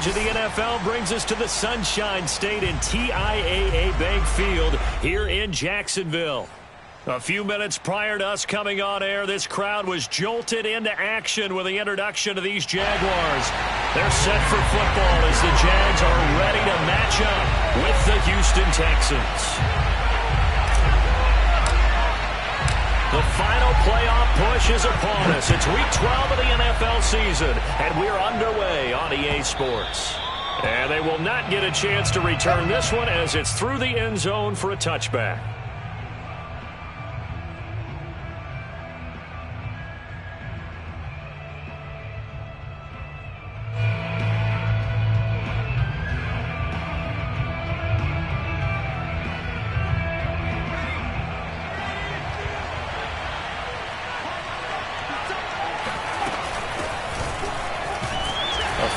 of the NFL brings us to the Sunshine State and TIAA Bank Field here in Jacksonville. A few minutes prior to us coming on air, this crowd was jolted into action with the introduction of these Jaguars. They're set for football as the Jags are ready to match up with the Houston Texans. The final playoff push is upon us. It's week 12 of the NFL season, and we're underway on EA Sports. And they will not get a chance to return this one as it's through the end zone for a touchback.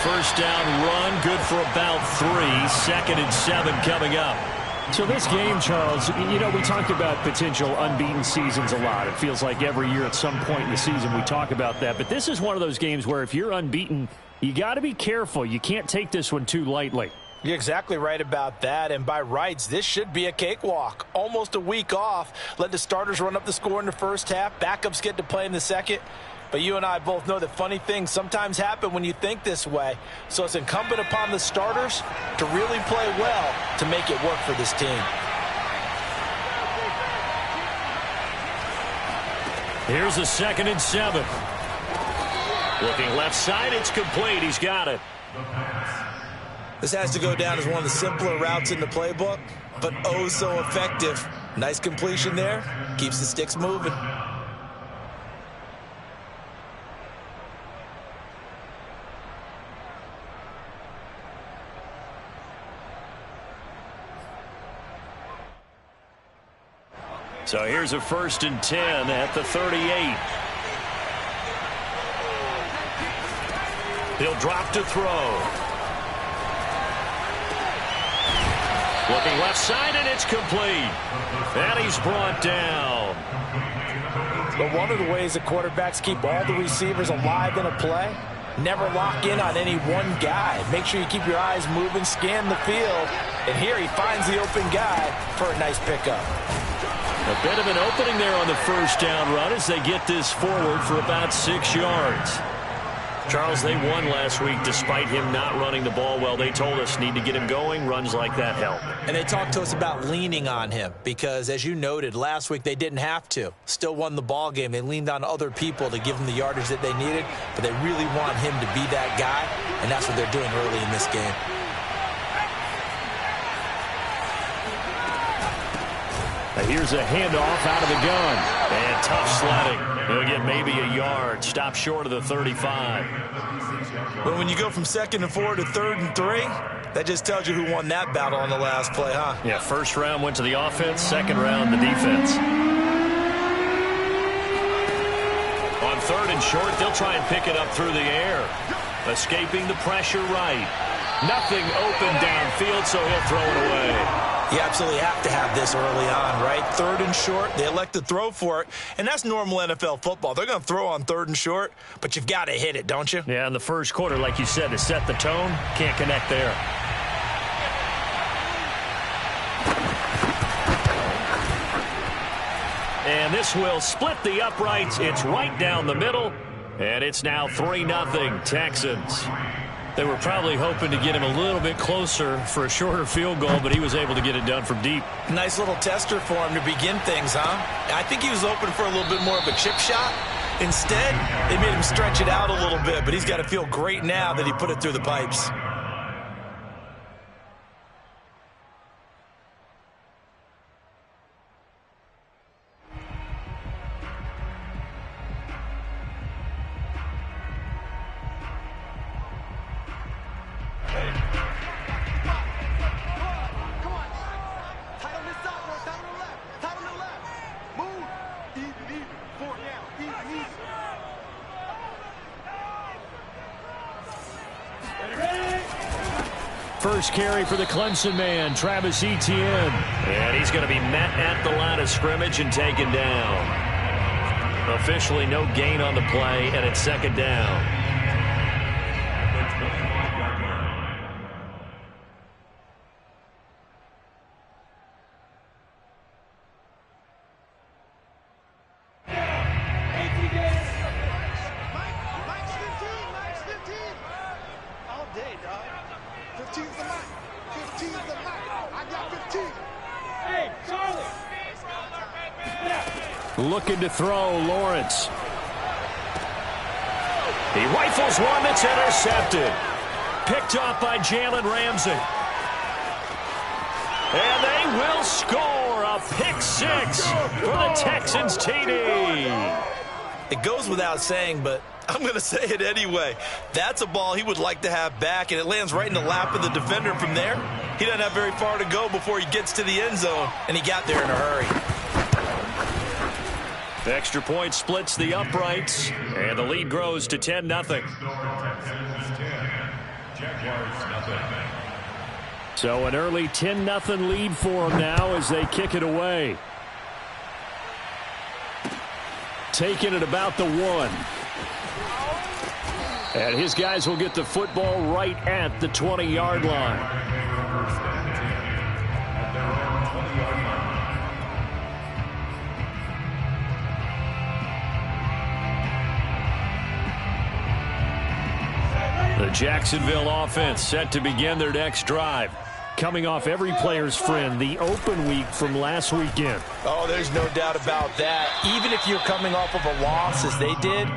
First down run, good for about 3. 2nd and 7 coming up. So this game, Charles, you know, we talk about potential unbeaten seasons a lot. It feels like every year at some point in the season we talk about that. But this is one of those games where if you're unbeaten, you got to be careful. You can't take this one too lightly. You're exactly right about that, and by rights, this should be a cakewalk. Almost a week off. Let the starters run up the score in the first half. Backups get to play in the second. But you and I both know that funny things sometimes happen when you think this way. So it's incumbent upon the starters to really play well to make it work for this team. Here's a 2nd and 7. Looking left side, it's complete. He's got it. This has to go down as one of the simpler routes in the playbook, but oh so effective. Nice completion there. Keeps the sticks moving. So here's a 1st and 10 at the 38. He'll drop to throw. Looking left side, and it's complete. And he's brought down. But one of the ways the quarterbacks keep all the receivers alive in a play, never lock in on any one guy. Make sure you keep your eyes moving, scan the field. And here he finds the open guy for a nice pickup. A bit of an opening there on the first down run as they get this forward for about 6 yards. Charles, they won last week despite him not running the ball well. They told us need to get him going. Runs like that help. And they talked to us about leaning on him because, as you noted, last week they didn't have to. Still won the ball game. They leaned on other people to give them the yardage that they needed, but they really want him to be that guy, and that's what they're doing early in this game. Here's a handoff out of the gun. And tough sledding. He'll get maybe a yard. Stop short of the 35. But when you go from 2nd and 4 to 3rd and 3, that just tells you who won that battle on the last play, huh? Yeah, first round went to the offense. Second round, the defense. On 3rd and short, they'll try and pick it up through the air. Escaping the pressure right. Nothing open downfield, so he'll throw it away. You absolutely have to have this early on, right? 3rd and short, they elect to throw for it, and that's normal NFL football. They're going to throw on 3rd and short, but you've got to hit it, don't you? Yeah, in the first quarter, like you said, to set the tone, can't connect there. And this will split the uprights. It's right down the middle, and it's now 3-0 Texans. They were probably hoping to get him a little bit closer for a shorter field goal, but he was able to get it done from deep. Nice little tester for him to begin things, huh? I think he was open for a little bit more of a chip shot. Instead, they made him stretch it out a little bit, but he's got to feel great now that he put it through the pipes. First carry for the Clemson man, Travis Etienne. And he's going to be met at the line of scrimmage and taken down. Officially no gain on the play, and it's 2nd down. Looking to throw, Lawrence. He rifles one that's intercepted. Picked off by Jalen Ramsey. And they will score a pick six for the Texans TD. It goes without saying, but I'm going to say it anyway. That's a ball he would like to have back, and it lands right in the lap of the defender. From there, he doesn't have very far to go before he gets to the end zone, and he got there in a hurry. The extra point splits the uprights, and the lead grows to 10-0. So an early 10-0 lead for them now as they kick it away. Taking it about the 1. And his guys will get the football right at the 20-yard line. The Jacksonville offense set to begin their next drive. Coming off every player's friend, the open week from last weekend. Oh, there's no doubt about that. Even if you're coming off of a loss as they did,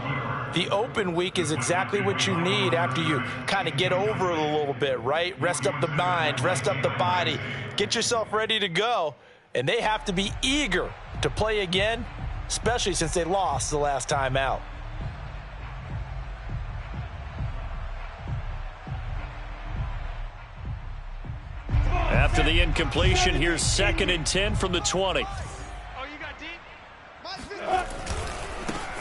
the open week is exactly what you need after you kind of get over it a little bit, right? Rest up the mind, rest up the body, get yourself ready to go. And they have to be eager to play again, especially since they lost the last time out. After the incompletion, here's 2nd and 10 from the 20.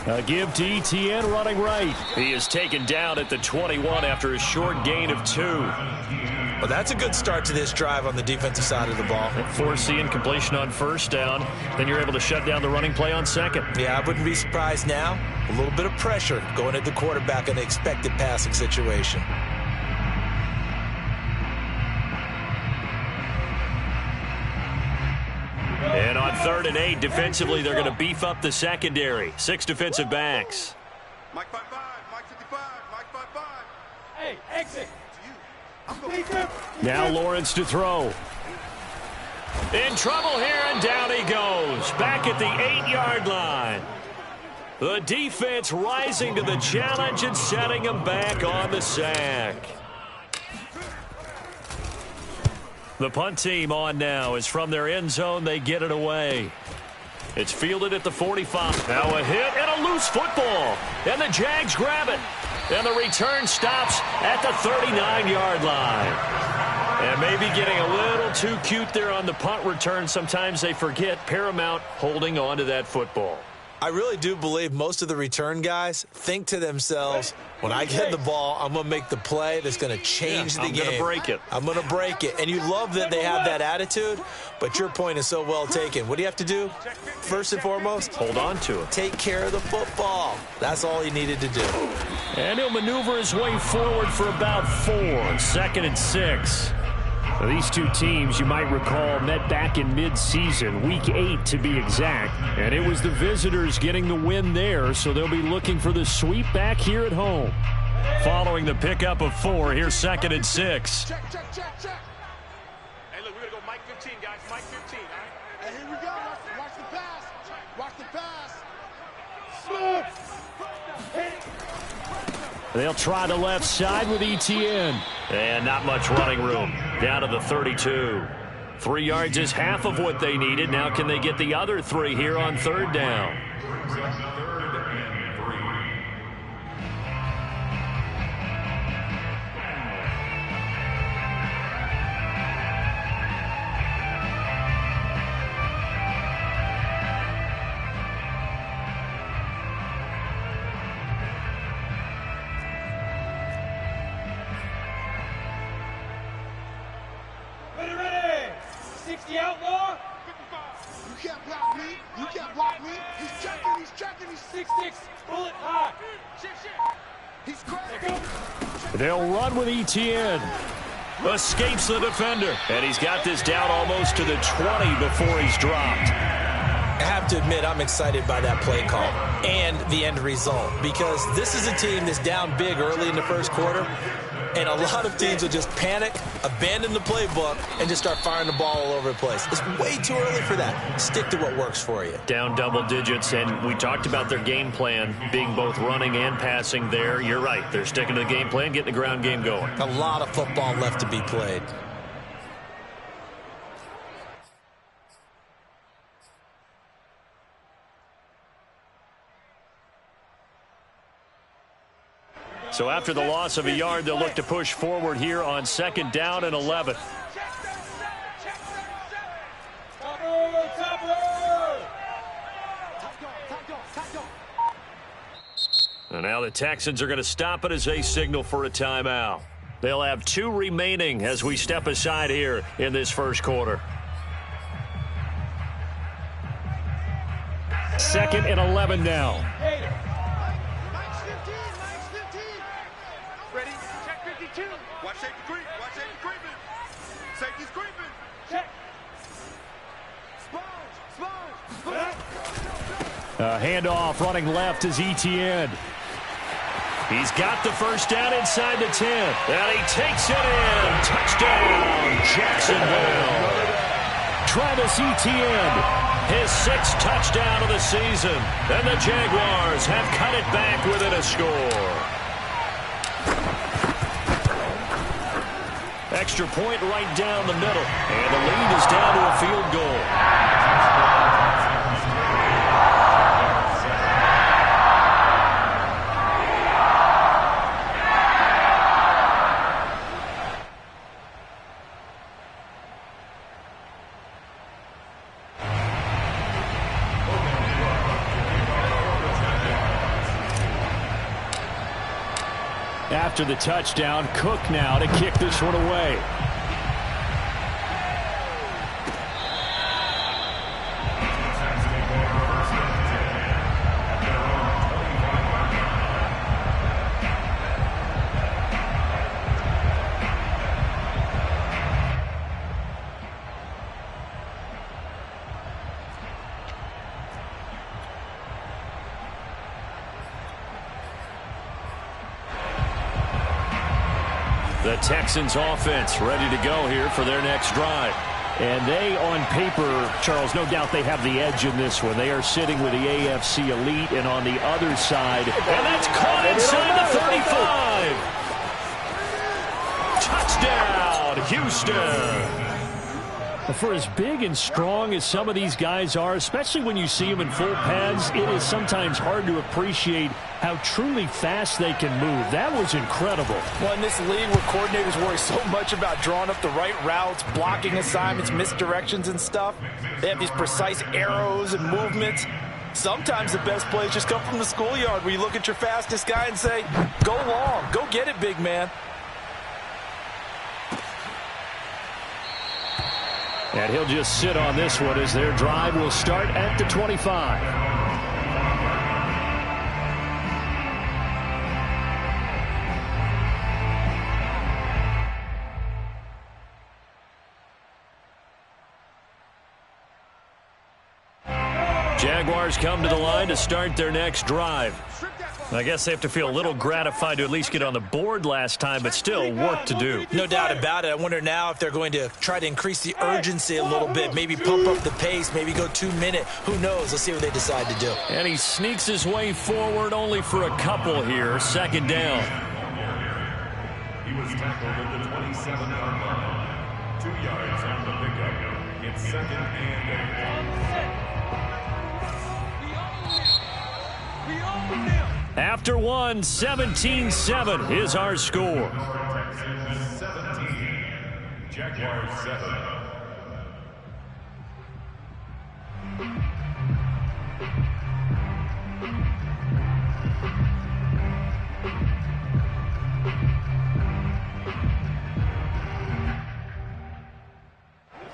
A give to Etienne running right. He is taken down at the 21 after a short gain of 2. Well, that's a good start to this drive on the defensive side of the ball. Force the incompletion on first down. Then you're able to shut down the running play on second. Yeah, I wouldn't be surprised now. A little bit of pressure going at the quarterback in the expected passing situation. And on 3rd and 8, defensively, they're going to beef up the secondary. 6 defensive backs. Mike 5-5, Mike 55, Mike 5-5. Hey, exit. Now Lawrence to throw. In trouble here, and down he goes. Back at the 8-yard line. The defense rising to the challenge and setting him back on the sack. The punt team on now is from their end zone. They get it away. It's fielded at the 45. Now a hit and a loose football. And the Jags grab it. And the return stops at the 39-yard line. And maybe getting a little too cute there on the punt return. Sometimes they forget Paramount holding on to that football. I really do believe most of the return guys think to themselves, when I get the ball, I'm going to make the play that's going to change the game. I'm going to break it. I'm going to break it. And you love that they have that attitude, but your point is so well taken. What do you have to do? First and foremost, hold on to it. Take care of the football. That's all he needed to do. And he'll maneuver his way forward for about 4. 2nd and 6. Now, these two teams, you might recall, met back in mid-season, week 8 to be exact. And it was the visitors getting the win there, so they'll be looking for the sweep back here at home. Following the pickup of 4, here's 2nd and 6. Check. Hey, look, we're going to go Mike 15, guys. Mike 15, all right? Hey, here we go. Watch the pass. Watch the pass. They'll try the left side with Etienne. And not much running room. Down to the 32. 3 yards is half of what they needed. Now can they get the other 3 here on 3rd down? Ready. 60 outlaw. 55. You can't block me. You can't block me. He's checking. He's 6-6. Bullet high. Shit. He's crazy. They'll run with Etienne. Escapes the defender. And he's got this down almost to the 20 before he's dropped. I have to admit, I'm excited by that play call and the end result, because this is a team that's down big early in the first quarter. And a lot of teams will just panic, abandon the playbook, and just start firing the ball all over the place. It's way too early for that. Stick to what works for you. Down double digits, and we talked about their game plan being both running and passing there. You're right. They're sticking to the game plan, getting the ground game going. A lot of football left to be played. So after the loss of a yard, they'll look to push forward here on 2nd down and 11. And now the Texans are going to stop it as they signal for a timeout. They'll have 2 remaining as we step aside here in this first quarter. 2nd and 11 now. Ready? Check 52. Watch safety creep. Watch safety creeping. Safety's creeping. Check. Sponge. Handoff running left is Etienne. He's got the first down inside the 10. And he takes it in. Touchdown, Jacksonville. Travis Etienne. His 6th touchdown of the season. And the Jaguars have cut it back within a score. Extra point right down the middle. And the lead is down to a field goal. After the touchdown, Cook now to kick this one away. The Texans offense ready to go here for their next drive. And they, on paper, Charles, no doubt they have the edge in this one. They are sitting with the AFC elite, and on the other side. And that's caught inside the 35. Touchdown, Houston. For as big and strong as some of these guys are, especially when you see them in full pads, it is sometimes hard to appreciate how truly fast they can move. That was incredible. Well, in this league where coordinators worry so much about drawing up the right routes, blocking assignments, misdirections and stuff, they have these precise arrows and movements. Sometimes the best plays just come from the schoolyard where you look at your fastest guy and say, go long, go get it, big man. And he'll just sit on this one as their drive will start at the 25. Jaguars come to the line to start their next drive. I guess they have to feel a little gratified to at least get on the board last time, but still work to do. No doubt about it. I wonder now if they're going to try to increase the urgency a little bit, maybe pump up the pace, maybe go 2-minute. Who knows? Let's see what they decide to do. And he sneaks his way forward only for a couple here. 2nd down. He was tackled at the 27-yard line. 2 yards on the pickup. It's 2nd and 8. After one, 17-7 is our score. Texans 17, Jaguars 7.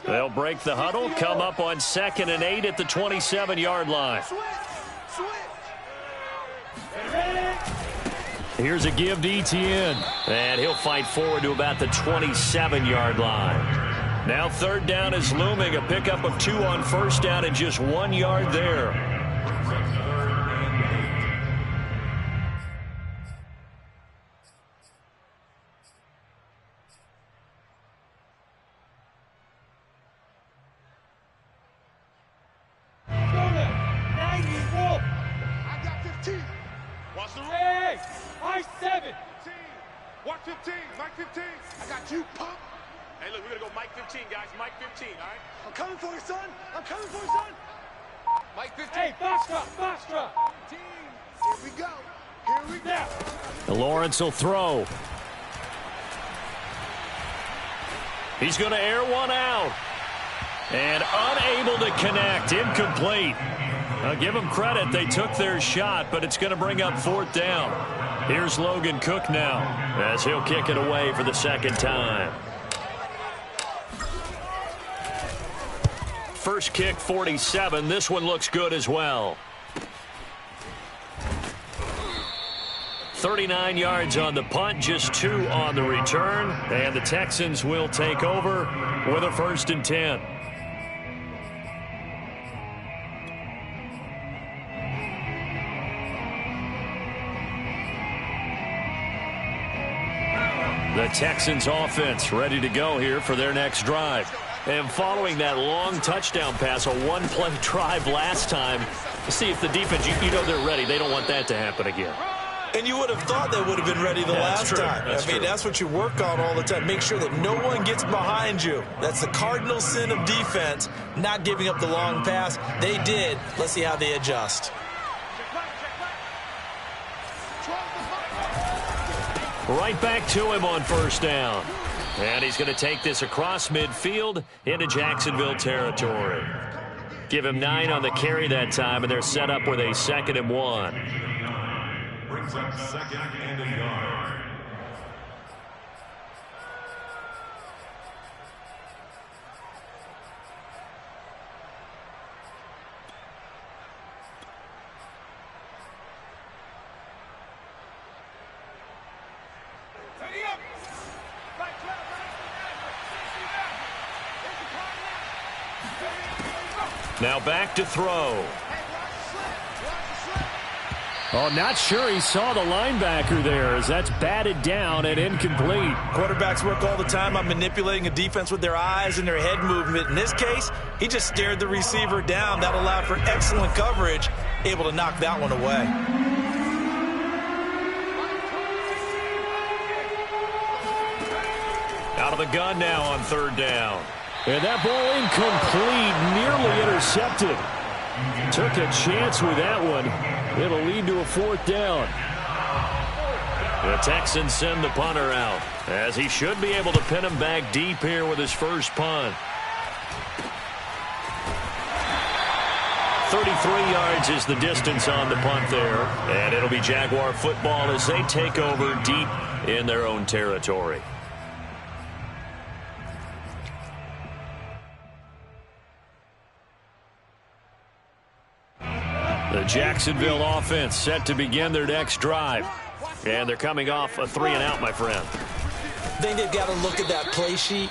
They'll break the huddle, come up on 2nd and 8 at the 27-yard line. Here's a give to Etienne. And he'll fight forward to about the 27-yard line. Now 3rd down is looming. A pickup of 2 on 1st down and just 1 yard there. go Mike 15, guys. Mike 15, all right? I'm coming for you, son. I'm coming for you, son. Mike 15. Hey, Foxtrot. Here we go. Here we go. Lawrence will throw. He's going to air one out. And unable to connect. Incomplete. I'll give them credit. They took their shot, but it's going to bring up 4th down. Here's Logan Cook now as he'll kick it away for the 2nd time. First kick, 47. This one looks good as well. 39 yards on the punt, just 2 on the return. And the Texans will take over with a 1st and 10. The Texans offense ready to go here for their next drive. And following that long touchdown pass, a one-play drive last time, see if the defense, you know they're ready. They don't want that to happen again. And you would have thought they would have been ready the last time. I mean, that's what you work on all the time. Make sure that no one gets behind you. That's the cardinal sin of defense, not giving up the long pass. They did. Let's see how they adjust. Right back to him on 1st down. And he's going to take this across midfield into Jacksonville territory. Give him 9 on the carry that time, and they're set up with a 2nd and 1. Brings up 2nd and a yard. Now back to throw. Oh, not sure he saw the linebacker there as that's batted down and incomplete. Quarterbacks work all the time on manipulating a defense with their eyes and their head movement. In this case, he just stared the receiver down. That allowed for excellent coverage, able to knock that one away. Out of the gun now on 3rd down. And that ball incomplete, nearly intercepted. Took a chance with that one. It'll lead to a 4th down. The Texans send the punter out, as he should be able to pin him back deep here with his first punt. 33 yards is the distance on the punt there, and it'll be Jaguar football as they take over deep in their own territory. The Jacksonville offense set to begin their next drive. And they're coming off a 3-and-out, my friend. I think they've got to look at that play sheet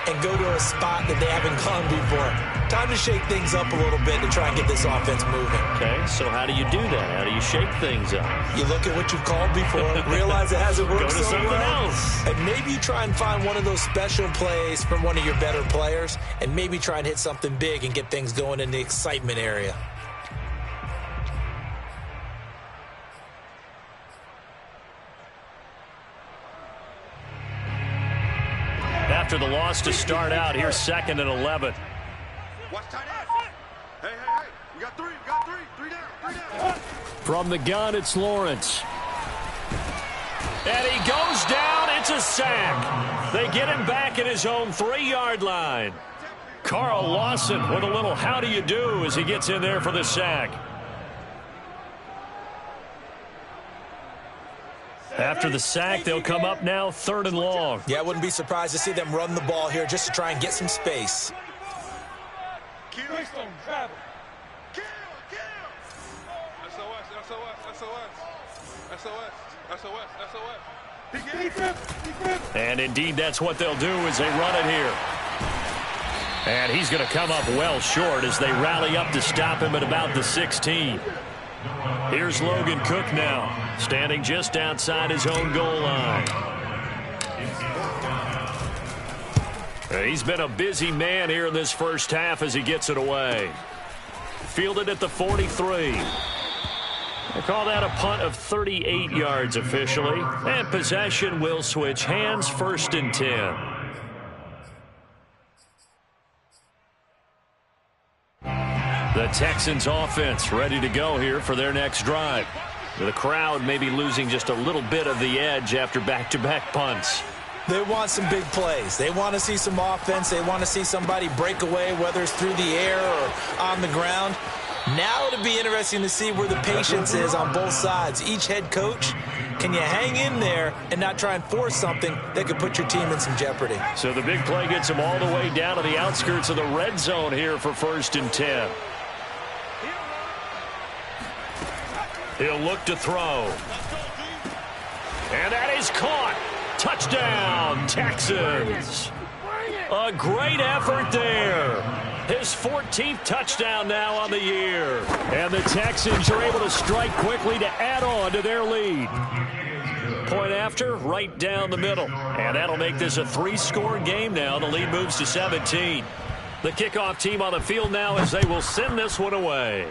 and go to a spot that they haven't gone before. Time to shake things up a little bit to try and get this offense moving. Okay, so how do you do that? How do you shake things up? You look at what you've called before, realize it hasn't worked Go to so something well, else. and maybe you try and find one of those special plays from one of your better players, and maybe try and hit something big and get things going in the excitement area. After the loss to start out, here's 2nd and 11. Watch tight end. Hey. We got 3. We got 3. 3 down. From the gun, it's Lawrence. And he goes down. It's a sack. They get him back at his own 3-yard line. Carl Lawson with a little how do you do as he gets in there for the sack. After the sack, they'll come up now 3rd and long. Yeah, I wouldn't be surprised to see them run the ball here just to try and get some space. Keystone travel. And indeed, that's what they'll do as they run it here. And he's going to come up well short as they rally up to stop him at about the 16. Here's Logan Cook now, standing just outside his own goal line. He's been a busy man here in this first half as he gets it away. Fielded at the 43. They call that a punt of 38 yards officially. And possession will switch hands, 1st and 10. The Texans offense ready to go here for their next drive. The crowd may be losing just a little bit of the edge after back-to-back punts. They want some big plays. They want to see some offense. They want to see somebody break away, whether it's through the air or on the ground. Now it'll be interesting to see where the patience is on both sides. Each head coach, can you hang in there and not try and force something that could put your team in some jeopardy? So the big play gets them all the way down to the outskirts of the red zone here for 1st and 10. He'll look to throw. And that is caught. Touchdown, Texans. A great effort there. His 14th touchdown now on the year. And the Texans are able to strike quickly to add on to their lead. Point after, right down the middle. And that'll make this a 3-score game now. The lead moves to 17. The kickoff team on the field now as they will send this one away.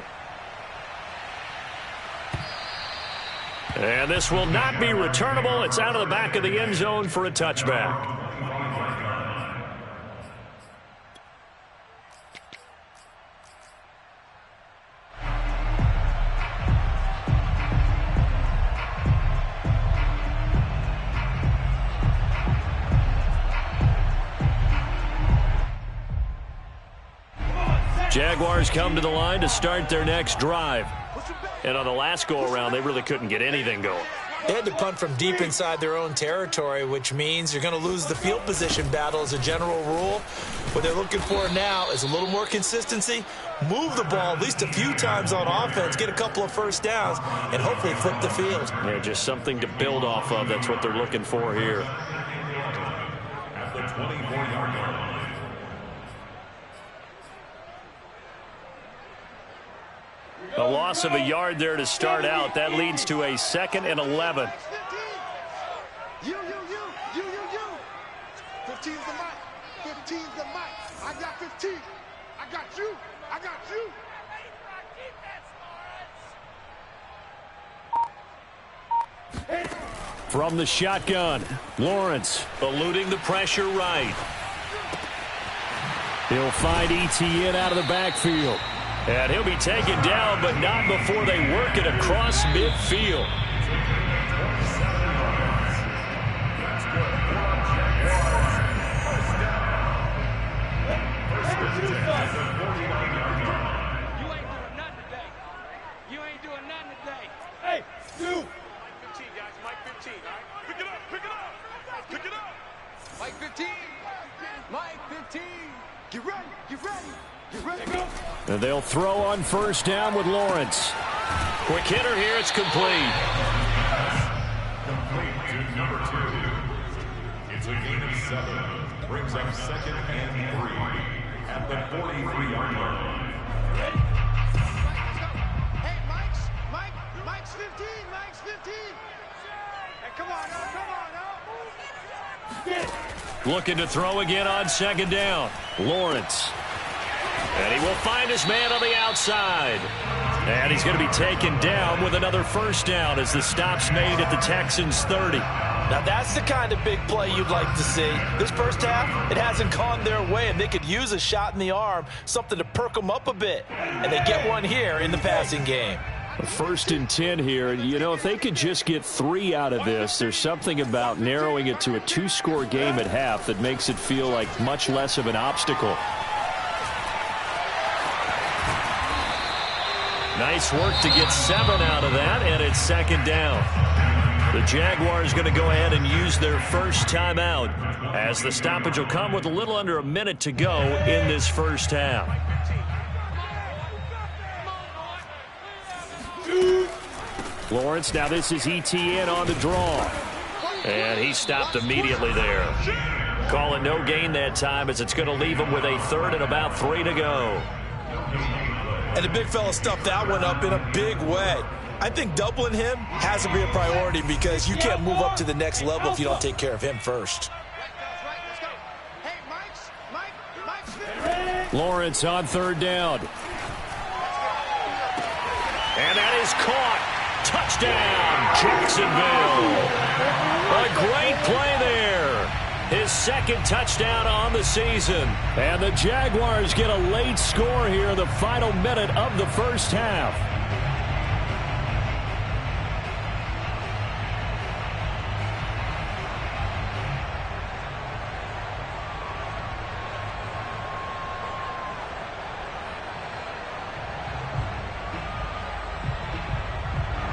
And this will not be returnable. It's out of the back of the end zone for a touchback. Jaguars come to the line to start their next drive. And on the last go-around, they really couldn't get anything going. They had to punt from deep inside their own territory, which means you're going to lose the field position battle as a general rule. What they're looking for now is a little more consistency, move the ball at least a few times on offense, get a couple of first downs, and hopefully flip the field. Yeah, just something to build off of. That's what they're looking for here. At the 24-yard line. A loss of a yard there to start out. That leads to a 2nd and 11. You. 15's the mic. 15's the mic. I got 15. I got you. I got you. From the shotgun, Lawrence eluding the pressure right. He'll find Etienne out of the backfield. And he'll be taken down, but not before they work it across midfield. You ain't doing nothing today. Hey, you. Mike 15, guys. Mike 15, all right? Pick it up. Pick it up. Pick it up. Mike 15. Mike 15. Get ready. Get ready. Get ready. And they'll throw on 1st down with Lawrence. Quick hitter here. It's complete. Complete to number 2. It's a gain of 7. Brings up 2nd and 3 at the 43-yard line. Hey, Mike's 15. Mike's 15. Hey, come on now. Looking to throw again on 2nd down. Lawrence. And he will find his man on the outside. And he's going to be taken down with another 1st down as the stop's made at the Texans' 30. Now that's the kind of big play you'd like to see. This first half, it hasn't gone their way, and they could use a shot in the arm, something to perk them up a bit. And they get one here in the passing game. 1st and 10 here. You know, if they could just get 3 out of this, there's something about narrowing it to a 2-score game at half that makes it feel like much less of an obstacle. Nice work to get 7 out of that, and it's 2nd down. The Jaguars going to go ahead and use their first timeout as the stoppage will come with a little under a minute to go in this first half. Lawrence, now this is Etienne on the draw. And he stopped immediately there. Call it no gain that time as it's going to leave him with a 3rd and about 3 to go. And the big fella stuffed that one up in a big way. I think doubling him has to be a priority because you can't move up to the next level if you don't take care of him first. Lawrence on 3rd down. And that is caught. Touchdown, Jacksonville. A great play there. His second touchdown on the season. And the Jaguars get a late score here in the final minute of the first half.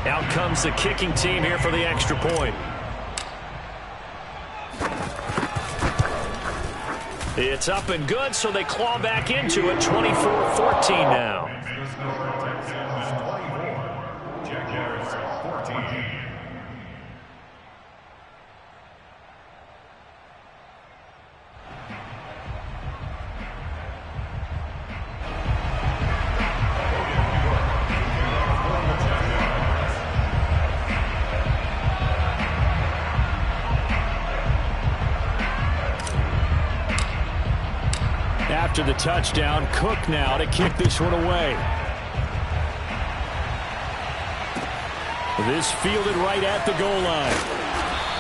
Out comes the kicking team here for the extra point. It's up and good, so they claw back into it. 24-14 now. Texans 24, Jaguars 14. After the touchdown, Cook now to kick this one away. This fielded right at the goal line.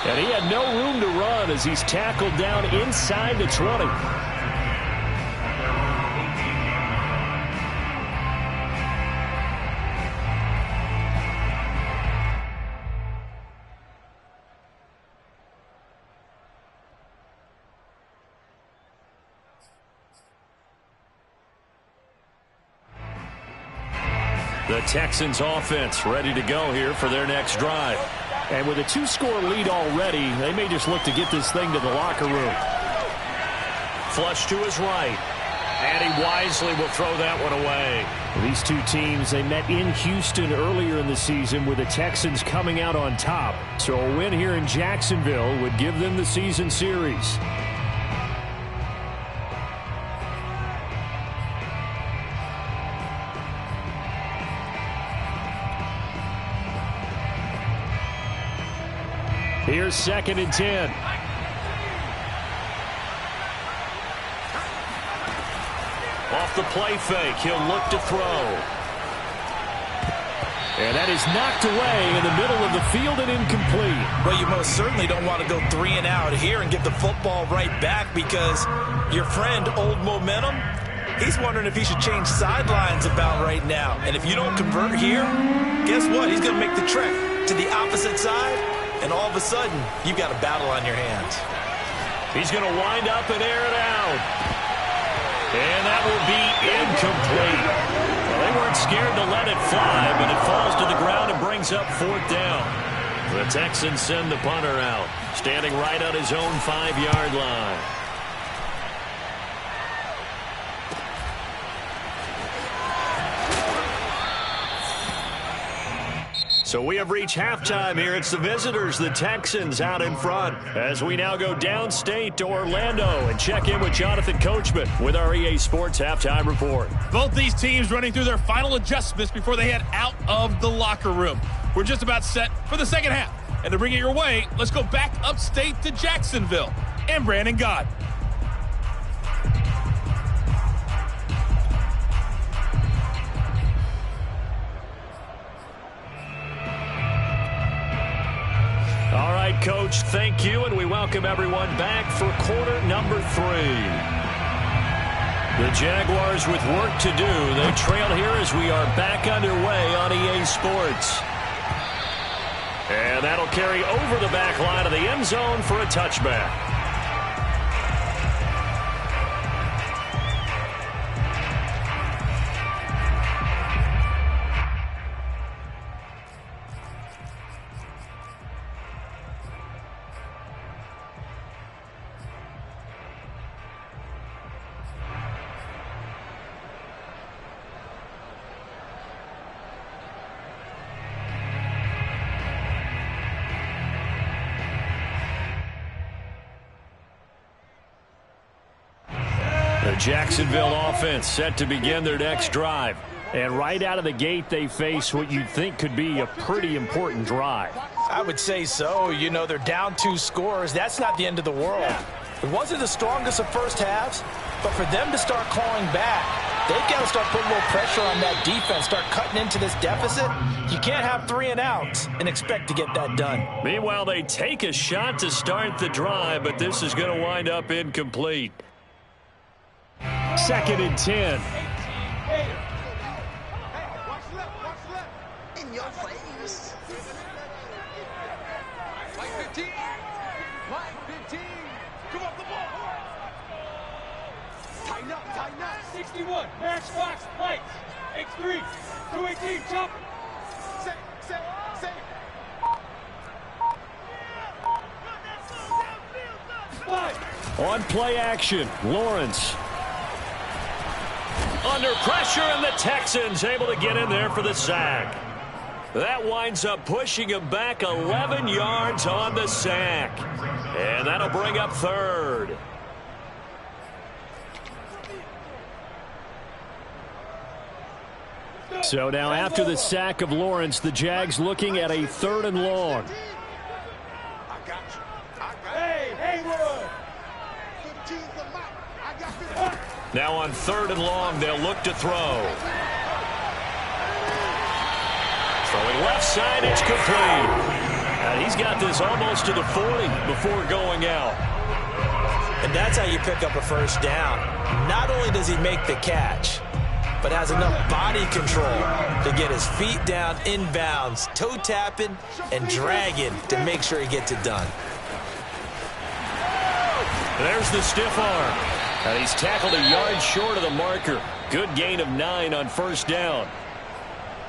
And he had no room to run as he's tackled down inside the 20. The Texans offense ready to go here for their next drive. And with a 2-score lead already, they may just look to get this thing to the locker room. Flush to his right. And he wisely will throw that one away. These two teams, they met in Houston earlier in the season with the Texans coming out on top. So a win here in Jacksonville would give them the season series. Here's 2nd and 10. Off the play fake, he'll look to throw. And that is knocked away in the middle of the field and incomplete. Well, you most certainly don't want to go 3 and out here and get the football right back, because your friend, Old Momentum, he's wondering if he should change sidelines about right now. And if you don't convert here, guess what? He's going to make the trek to the opposite side. And all of a sudden, you've got a battle on your hands. He's going to wind up and air it out. And that will be incomplete. Well, they weren't scared to let it fly, but it falls to the ground and brings up 4th down. The Texans send the punter out, standing right on his own 5-yard line. So we have reached halftime here. It's the visitors, the Texans, out in front, as we now go downstate to Orlando and check in with Jonathan Coachman with our EA Sports Halftime Report. Both these teams running through their final adjustments before they head out of the locker room. We're just about set for the second half. And to bring it your way, let's go back upstate to Jacksonville and Brandon Gott. All right, Coach, thank you, and we welcome everyone back for quarter number 3. The Jaguars with work to do. They trail here as we are back underway on EA Sports. And that'll carry over the back line of the end zone for a touchback. The Jacksonville offense set to begin their next drive. And right out of the gate, they face what you'd think could be a pretty important drive. I would say so. You know, they're down 2 scores. That's not the end of the world. It wasn't the strongest of first halves, but for them to start clawing back, They've got to start putting a little pressure on that defense, start cutting into this deficit. You can't have 3 and outs and expect to get that done. Meanwhile, they take a shot to start the drive, but this is going to wind up incomplete. 2nd and 10. In your face. Mike 15. Mike 15. Come off the ball. Tighten up, tighten up. 61. Matchbox. Lights. X3. 218. Jump. Say. On play action, Lawrence. Under pressure, and the Texans able to get in there for the sack. That winds up pushing him back 11 yards on the sack. And that'll bring up 3rd. So now after the sack of Lawrence, the Jags looking at a 3rd and long. I got you. Hey, Haywood. 15's the mic. I got 15. Now on 3rd and long, they'll look to throw. Throwing left side, it's complete. And he's got this almost to the 40 before going out. And that's how you pick up a first down. Not only does he make the catch, but has enough body control to get his feet down inbounds, toe tapping and dragging to make sure he gets it done. There's the stiff arm. And he's tackled a yard short of the marker. Good gain of 9 on first down.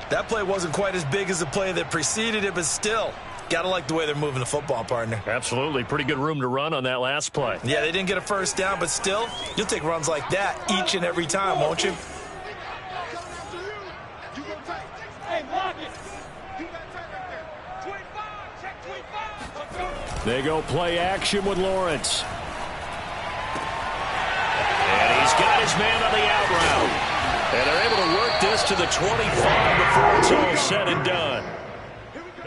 That play wasn't quite as big as the play that preceded it, but still, got to like the way they're moving the football, partner. Absolutely. Pretty good room to run on that last play. Yeah, they didn't get a first down, but still, you'll take runs like that each and every time, won't you? Hey, block it. You got tight right there. 25. Check 25. They go play action with Lawrence. And he's got his man on the out route. And they're able to work this to the 25 before it's all said and done.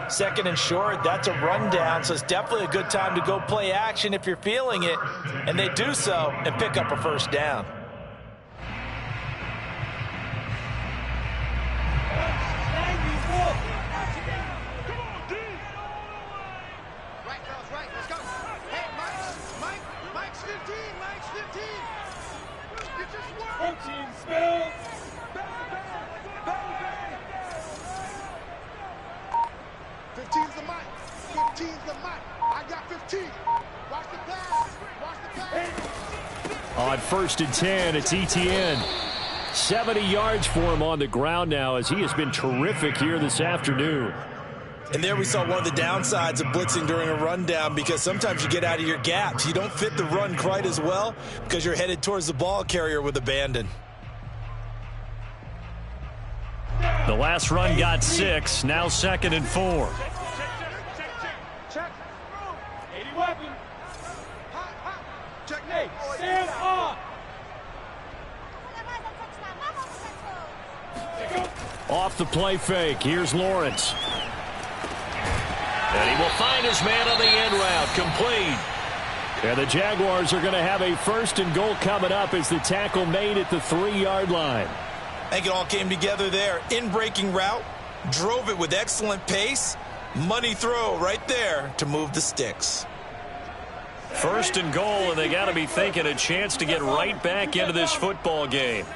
2nd and short, that's a rundown, so it's definitely a good time to go play action if you're feeling it. And they do so and pick up a first down. Right, fellas, right. Let's go. Hey, Mike's 15. Mike's 15. You just work. 14 spells. 15's the mic. 15's the mic. I got 15. Watch the pass. Watch the pass. On 1st and 10, it's Etienne. 70 yards for him on the ground now as he has been terrific here this afternoon. And there we saw one of the downsides of blitzing during a rundown, because sometimes you get out of your gaps. You don't fit the run quite as well because you're headed towards the ball carrier with abandon. The last run got 6. Now 2nd and 4. Check. 80 weapon. Check. Hey, stand up. Off the play fake, here's Lawrence. And he will find his man on the end route. Complete. And the Jaguars are going to have a 1st and goal coming up as the tackle made at the 3-yard line. I think it all came together there. In-breaking route, drove it with excellent pace. Money throw right there to move the sticks. 1st and goal, and they got to be thinking a chance to get right back into this football game.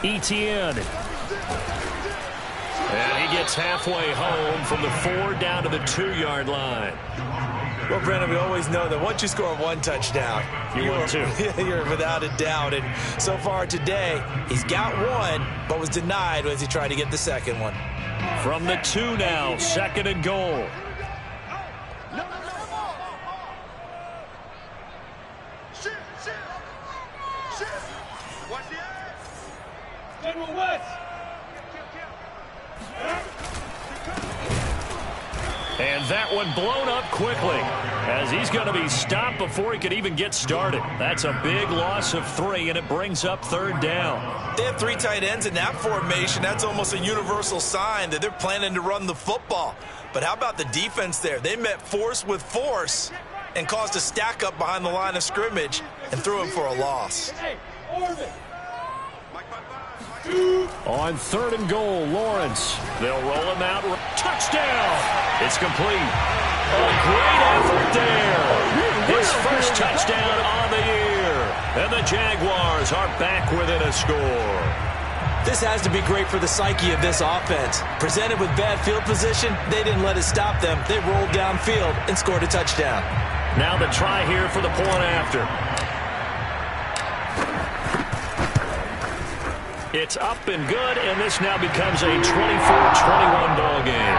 Etienne. And he gets halfway home from the 4 down to the 2-yard line. Well, Brandon, we always know that once you score 1 touchdown, you're 2. You're without a doubt. And so far today, he's got 1, but was denied as he tried to get the 2nd one. From the 2 now, 2nd and goal. Watch the eye. General West. And that one blown up quickly as he's going to be stopped before he could even get started. That's a big loss of 3, and it brings up 3rd down. They have 3 tight ends in that formation. That's almost a universal sign that they're planning to run the football. But how about the defense there? They met force with force and caused a stack up behind the line of scrimmage and threw him for a loss. On 3rd and goal, Lawrence. They'll roll him out. Touchdown! It's complete. A great effort there. His first touchdown on the year. And the Jaguars are back within a score. This has to be great for the psyche of this offense. Presented with bad field position, they didn't let it stop them. They rolled downfield and scored a touchdown. Now the try here for the point after. It's up and good, and this now becomes a 24-21 ball game.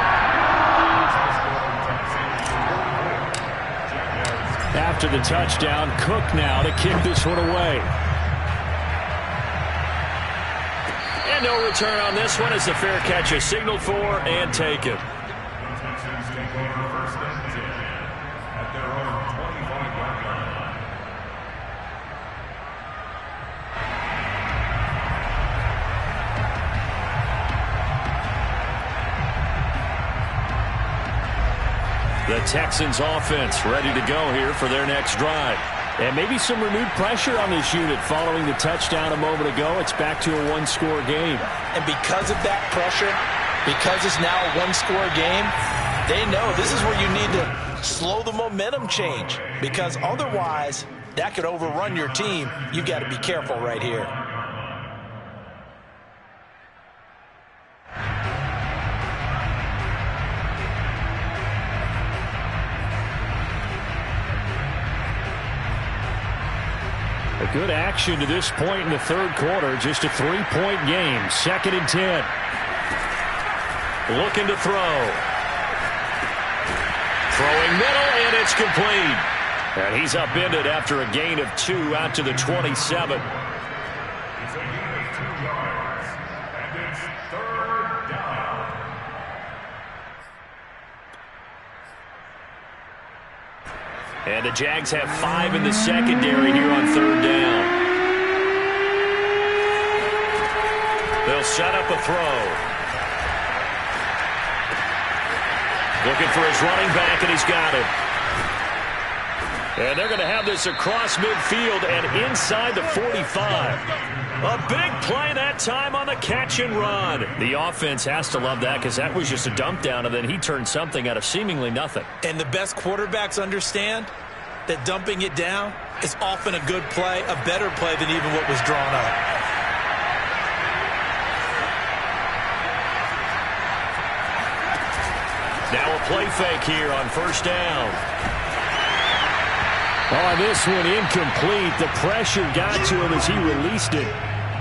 After the touchdown, Cook now to kick this one away. And no return on this one as the fair catch is signaled for and taken. The Texans offense ready to go here for their next drive. And maybe some renewed pressure on this unit following the touchdown a moment ago. It's back to a one-score game. And because of that pressure, because it's now a one-score game, they know this is where you need to slow the momentum change. Because otherwise, that could overrun your team. You've got to be careful right here. A good action to this point in the third quarter. Just a 3-point game. 2nd and 10. Looking to throw. Throwing middle, and it's complete. And he's upended after a gain of 2 out to the 27. It's a gain of 2 yards, and it's 3rd down. And the Jags have 5 in the secondary here on 3rd down. They'll set up a throw. Looking for his running back, and he's got it. And they're going to have this across midfield and inside the 45. A big play that time on the catch and run. The offense has to love that because that was just a dump down, and then he turned something out of seemingly nothing. And the best quarterbacks understand that dumping it down is often a good play, a better play than even what was drawn up. Now a play fake here on 1st down. Oh, this one incomplete. The pressure got to him as he released it.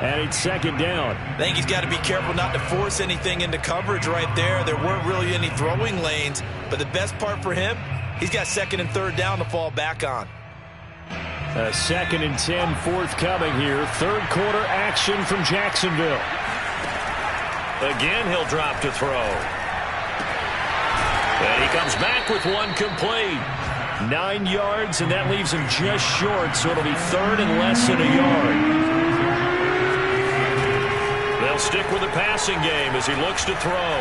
And it's 2nd down. I think he's got to be careful not to force anything into coverage right there. There weren't really any throwing lanes. But the best part for him, he's got 2nd and 3rd down to fall back on. A 2nd and 10 forthcoming here. Third quarter action from Jacksonville. Again, he'll drop to throw. And he comes back with one complete. 9 yards, and that leaves him just short, so it'll be 3rd and less than a yard. They'll stick with the passing game as he looks to throw.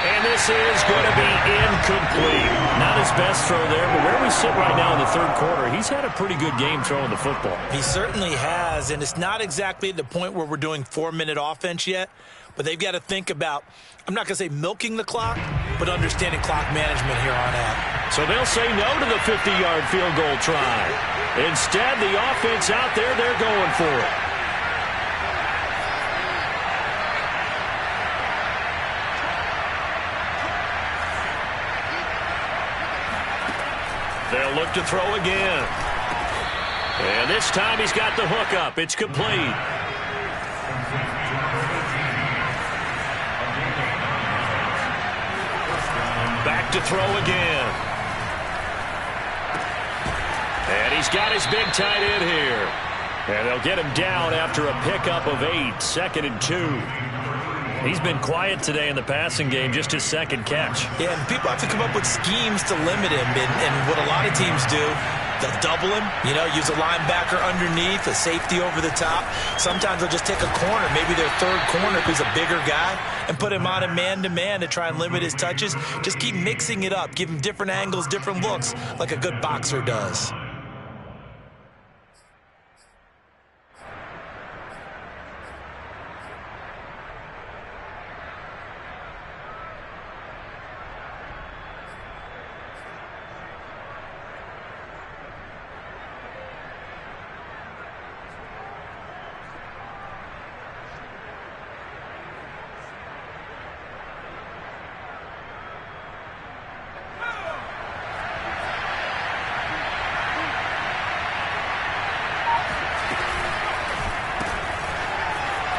And this is going to be incomplete. Not his best throw there, but where we sit right now in the third quarter, he's had a pretty good game throwing the football. He certainly has, and it's not exactly at the point where we're doing 4-minute offense yet, but they've got to think about, I'm not going to say milking the clock, but understanding clock management here on out. So they'll say no to the 50-yard field goal try. Instead, the offense out there, they're going for it. They'll look to throw again. And this time he's got the hook up. It's complete. Back to throw again. And he's got his big tight end here. And they'll get him down after a pickup of 8, 2nd and 2. He's been quiet today in the passing game, just his second catch. Yeah, and people have to come up with schemes to limit him. And what a lot of teams do They'll double him, use a linebacker underneath, a safety over the top. Sometimes they'll just take a corner, maybe their third corner who's a bigger guy, and put him on a man-to-man to try and limit his touches. Just keep mixing it up, give him different angles, different looks, like a good boxer does.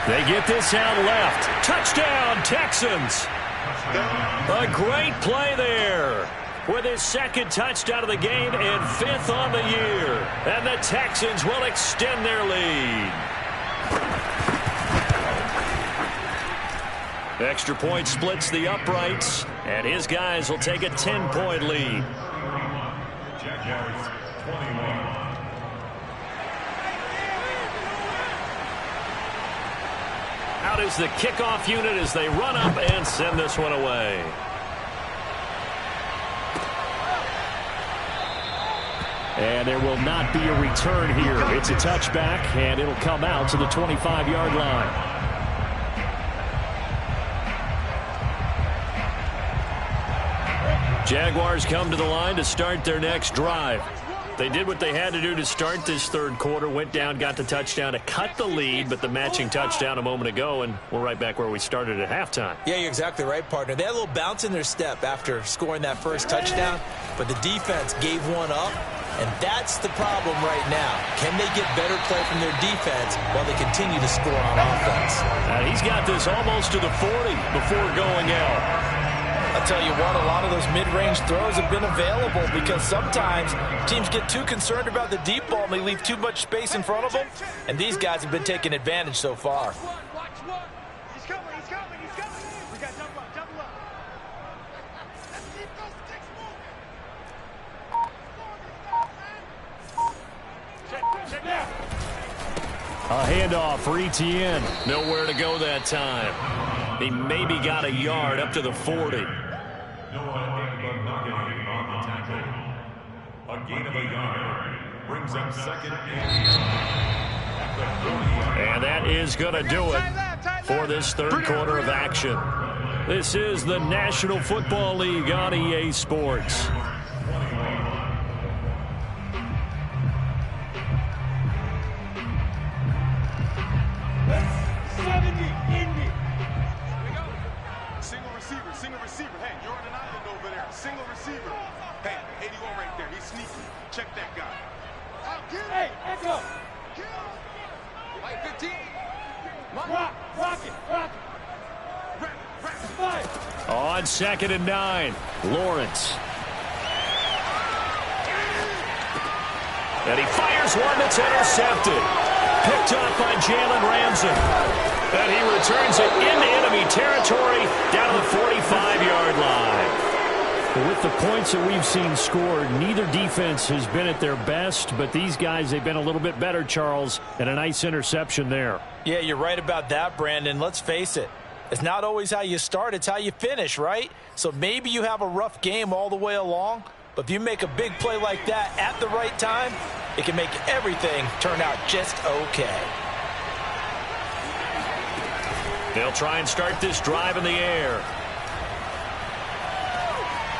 They get this out left. Touchdown, Texans. A great play there. With his second touchdown of the game and 5th on the year. And the Texans will extend their lead. Extra point splits the uprights. And his guys will take a 10-point lead. Jaguars 21. Out is the kickoff unit as they run up and send this one away. And there will not be a return here. It's a touchback, and it'll come out to the 25-yard line. Jaguars come to the line to start their next drive. They did what they had to do to start this third quarter, went down, got the touchdown to cut the lead, but the matching touchdown a moment ago, and we're right back where we started at halftime. Yeah, you're exactly right, partner. They had a little bounce in their step after scoring that first touchdown, but the defense gave one up, and that's the problem right now. Can they get better play from their defense while they continue to score on offense? He's got this almost to the 40 before going out. I'll tell you what, a lot of those mid-range throws have been available because sometimes teams get too concerned about the deep ball and they leave too much space in front of them, and these guys have been taking advantage so far. Watch one. He's coming. We got double up. Let's keep those sticks moving. Check now. A handoff for Etienne. Nowhere to go that time. He maybe got a yard up to the 40. A gain of a yard brings up second and And that is going to do it for this third quarter of action. This is the National Football League on EA Sports. Single receiver. Hey, you're on an island over there. Single receiver. Hey, 81 right there. He's sneaky. Check that guy. Hey, echo. Like 15. Rock it. On 2nd and 9, Lawrence. And he fires one that's intercepted. Picked off by Jalen Ramsey. And he returns it into enemy territory down to the 45-yard line. With the points that we've seen scored, neither defense has been at their best, but these guys, they've been a little bit better, Charles, and a nice interception there. Yeah, you're right about that, Brandon. Let's face it. It's not always how you start, it's how you finish, right? So maybe you have a rough game all the way along, but if you make a big play like that at the right time, it can make everything turn out just okay. They'll try and start this drive in the air.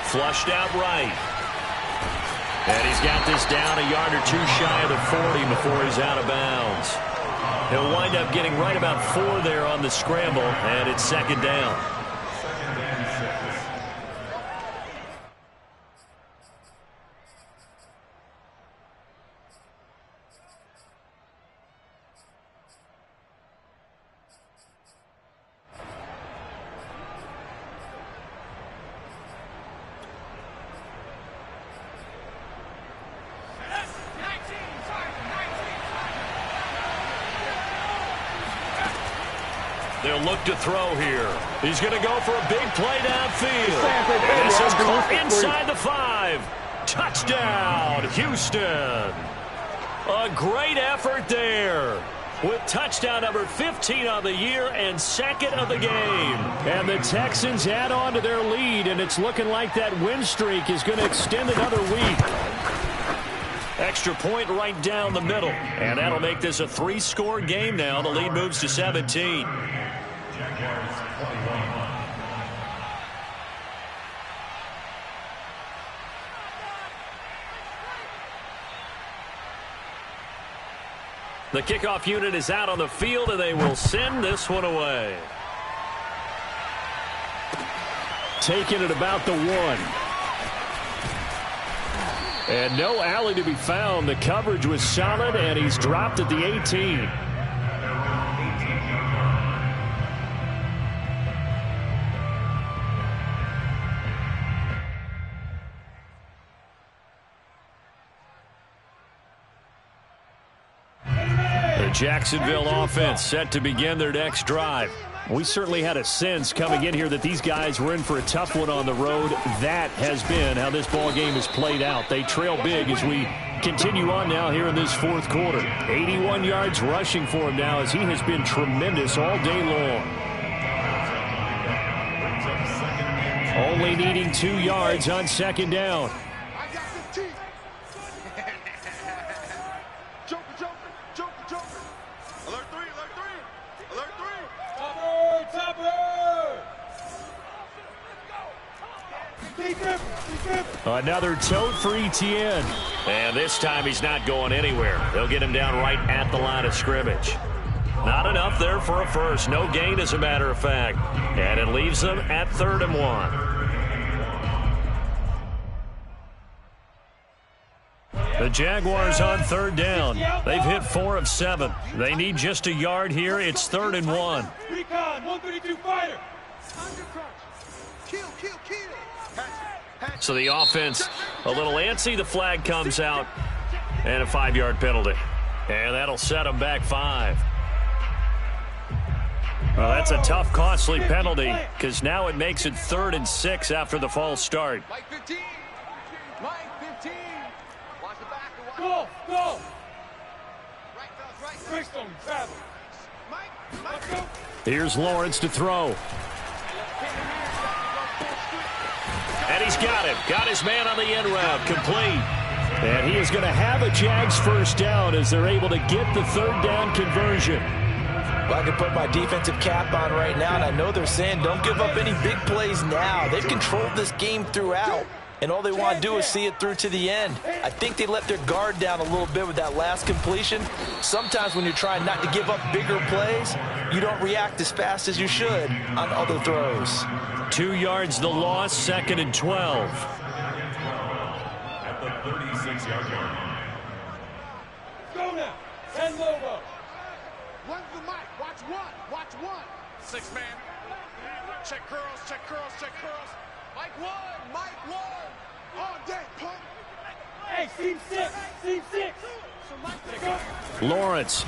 Flushed out right. And he's got this down a yard or two shy of the 40 before he's out of bounds. He'll wind up getting right about 4 there on the scramble, and it's 2nd down. They'll look to throw here. He's going to go for a big play downfield. And this is caught inside the 5. Touchdown, Houston. A great effort there, with touchdown number 15 on the year and second of the game. And the Texans add on to their lead, and it's looking like that win streak is going to extend another week. Extra point right down the middle, and that'll make this a 3-score game now. The lead moves to 17. The kickoff unit is out on the field, and they will send this one away. Taking it about the 1. And no alley to be found. The coverage was solid, and he's dropped at the 18. Jacksonville offense set to begin their next drive. We certainly had a sense coming in here that these guys were in for a tough one on the road. That has been how this ball game has played out. They trail big as we continue on now here in this fourth quarter. 81 yards rushing for him now as he has been tremendous all day long. Only needing 2 yards on second down. I got 15. Joker, Joker, Joker, Joker. Alert 3, alert 3, alert 3. Another tote for Etienne. And this time he's not going anywhere. They'll get him down right at the line of scrimmage. Not enough there for a first. No gain, as a matter of fact. And it leaves them at 3rd and 1. The Jaguars on 3rd down. They've hit 4 of 7. They need just a yard here. It's 3rd and 1. Recon, 132 fighter. Kill, kill, kill. So the offense a little antsy. The flag comes out. And a 5-yard penalty. And that'll set them back 5. Well, that's a tough, costly penalty because now it makes it 3rd and 6 after the false start. Mike 15. Mike 15. Watch the back. Go, go. Right, fellas, right. Brixton, travel. Mike, Let's go. Here's Lawrence to throw. And he's got him. Got his man on the end route. Complete. And he is going to have a Jags first down as they're able to get the 3rd down conversion. Well, I can put my defensive cap on right now, and I know they're saying don't give up any big plays now. They've controlled this game throughout, and all they want to do is see it through to the end. I think they let their guard down a little bit with that last completion. Sometimes when you're trying not to give up bigger plays, you don't react as fast as you should on other throws. 2 yards the loss, 2nd and 12. At the 36-yard line. Go now. 10 Lobo. One's the mic. Watch one. Watch one. 6 man. Check curls, check curls, check curls. Mike 1, Mike 1. All day, punk. Hey, team 6. Team 6. Lawrence.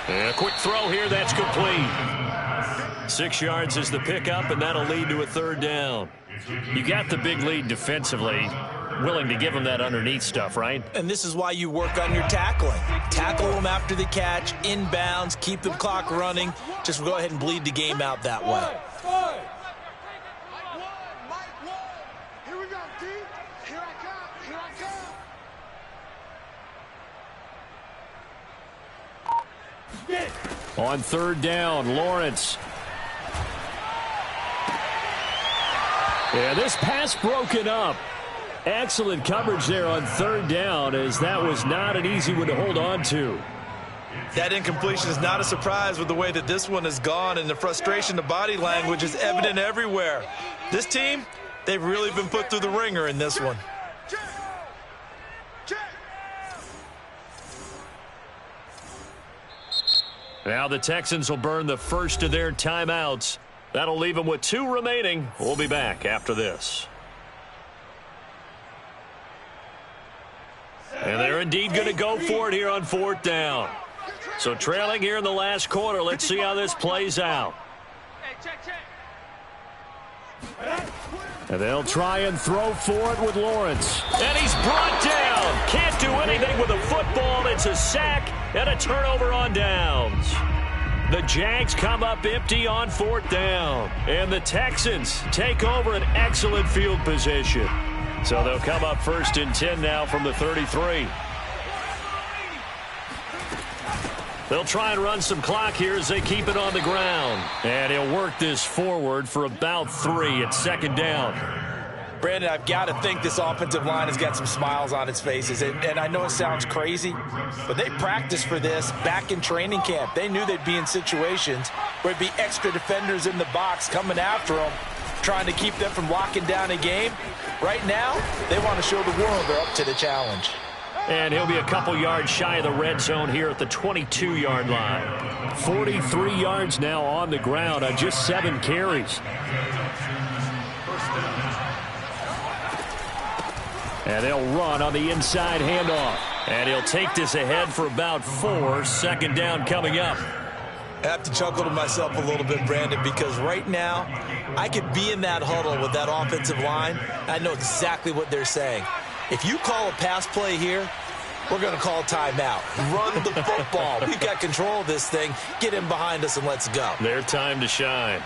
And a quick throw here. That's complete. 6 yards is the pickup, and that'll lead to a 3rd down. You got the big lead defensively. Willing to give them that underneath stuff, right? And this is why you work on your tackling. Tackle them after the catch, inbounds, keep the clock running. Just go ahead and bleed the game out that way. Mike 1, Mike 1. Here we go, D. Here I come. Here I come. On 3rd down, Lawrence. Yeah, this pass broken up. Excellent coverage there on 3rd down, as that was not an easy one to hold on to. That incompletion is not a surprise with the way that this one has gone, and the frustration, the body language is evident everywhere. This team, they've really been put through the ringer in this one. Now the Texans will burn the first of their timeouts. That'll leave them with 2 remaining. We'll be back after this. And they're indeed going to go for it here on 4th down. So trailing here in the last quarter. Let's see how this plays out. And they'll try and throw for it with Lawrence. And he's brought down. Can't do anything with the football. It's a sack and a turnover on downs. The Jags come up empty on 4th down. And the Texans take over an excellent field position. So they'll come up 1st and 10 now from the 33. They'll try and run some clock here as they keep it on the ground. And he'll work this forward for about 3 at 2nd down. Brandon, I've got to think this offensive line has got some smiles on its faces. And I know it sounds crazy, but they practiced for this back in training camp. They knew they'd be in situations where it'd be extra defenders in the box coming after them, trying to keep them from locking down a game. Right now, they want to show the world they're up to the challenge. And he'll be a couple yards shy of the red zone here at the 22-yard line. 43 yards now on the ground on just 7 carries. And they'll run on the inside handoff. And he'll take this ahead for about 4. 2nd down coming up. I have to chuckle to myself a little bit, Brandon, because right now I could be in that huddle with that offensive line. I know exactly what they're saying. If you call a pass play here, we're going to call timeout. Run the football. We've got control of this thing. Get in behind us and let's go. Their time to shine.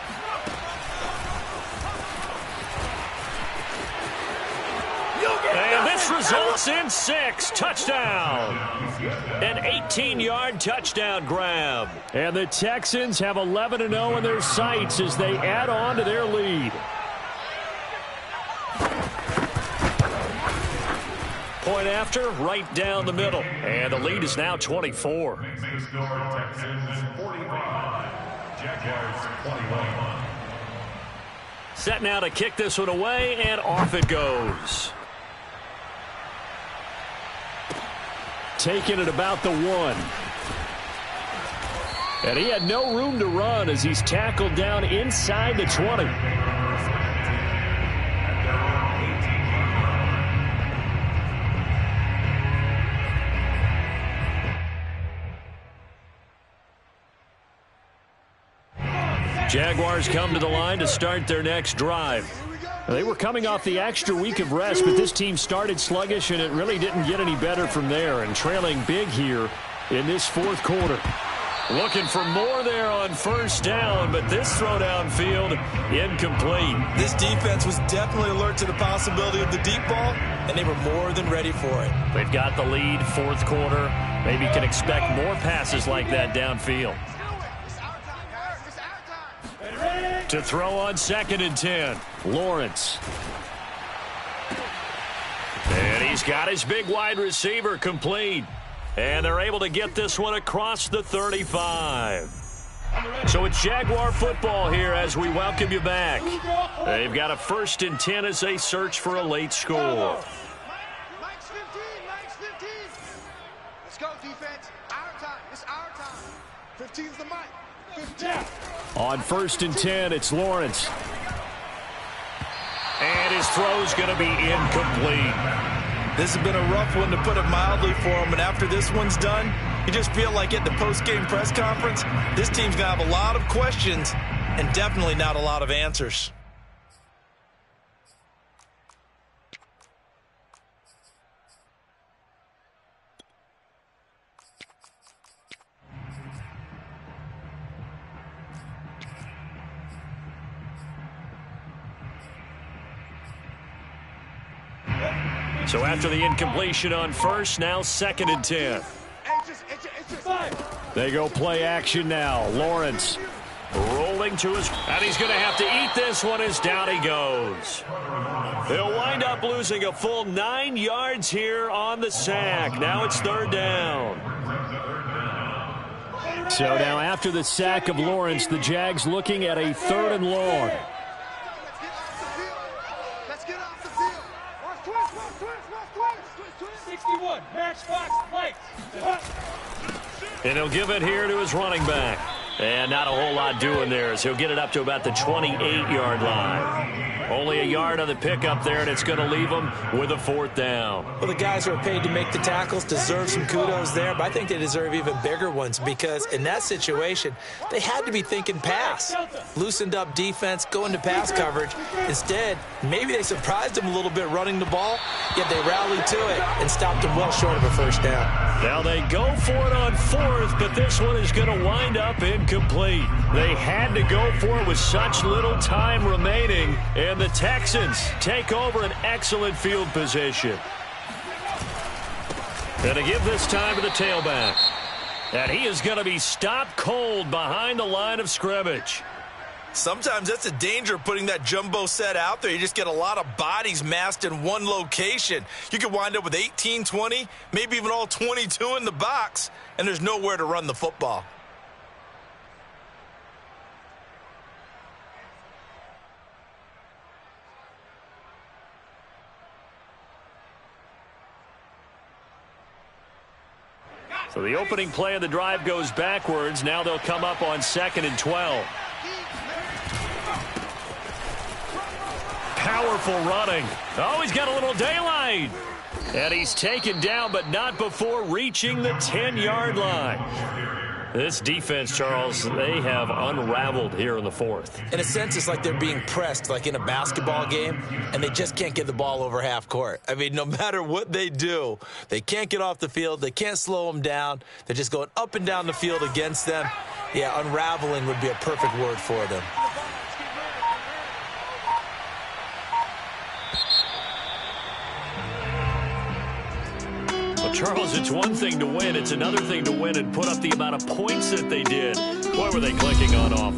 And this results in 6. Touchdown. An 18-yard touchdown grab. And the Texans have 11-0 in their sights as they add on to their lead. Point after, right down the middle. And the lead is now 24. Texans 45, Jaguars 21. Set now to kick this one away, and off it goes. Taking it about the 1. And he had no room to run as he's tackled down inside the 20. Jaguars come to the line to start their next drive. They were coming off the extra week of rest, but this team started sluggish, and it really didn't get any better from there, and trailing big here in this 4th quarter. Looking for more there on 1st down, but this throw downfield incomplete. This defense was definitely alert to the possibility of the deep ball, and they were more than ready for it. They've got the lead, 4th quarter. Maybe can expect more passes like that downfield. To throw on 2nd and 10. Lawrence. And he's got his big wide receiver complete. And they're able to get this one across the 35. So it's Jaguar football here as we welcome you back. They've got a 1st and 10 as they search for a late score. Mike's 15, Mike's 15. Let's go, defense. Our time. It's our time. 15's the mic. 15. On 1st and 10, it's Lawrence. And his throw's going to be incomplete. This has been a rough one, to put it mildly, for him. And after this one's done, you just feel like at the post-game press conference, this team's going to have a lot of questions and definitely not a lot of answers. So after the incompletion on 1st, now 2nd and 10. They go play action now. Lawrence rolling to his, and he's going to have to eat this one as down he goes. He'll wind up losing a full 9 yards here on the sack. Now it's 3rd down. So now after the sack of Lawrence, the Jags looking at a 3rd and long. Let's get off the field. 61, Matchbox Lights. And he'll give it here to his running back. And not a whole lot doing there as he'll get it up to about the 28-yard line. Only a yard on the pickup there, and it's going to leave them with a 4th down. Well, the guys who are paid to make the tackles deserve some kudos there, but I think they deserve even bigger ones because in that situation, they had to be thinking pass. Loosened up defense, going to pass coverage. Instead, maybe they surprised them a little bit running the ball, yet they rallied to it and stopped them well short of a 1st down. Now they go for it on 4th, but this one is going to wind up incomplete. They had to go for it with such little time remaining, and the Texans take over an excellent field position. And to give this time to the tailback. And he is going to be stopped cold behind the line of scrimmage. Sometimes that's a danger of putting that jumbo set out there. You just get a lot of bodies massed in one location. You could wind up with 18, 20, maybe even all 22 in the box, and there's nowhere to run the football. So the opening play of the drive goes backwards. Now they'll come up on 2nd and 12. Powerful running. Oh, he's got a little daylight. And he's taken down, but not before reaching the 10-yard line. This defense, Charles, they have unraveled here in the 4th. In a sense, it's like they're being pressed, like in a basketball game, and they just can't get the ball over half court. I mean, no matter what they do, they can't get off the field. They can't slow them down. They're just going up and down the field against them. Yeah, unraveling would be a perfect word for them. Well, Charles, it's one thing to win. It's another thing to win and put up the amount of points that they did. Boy, were they clicking on offense.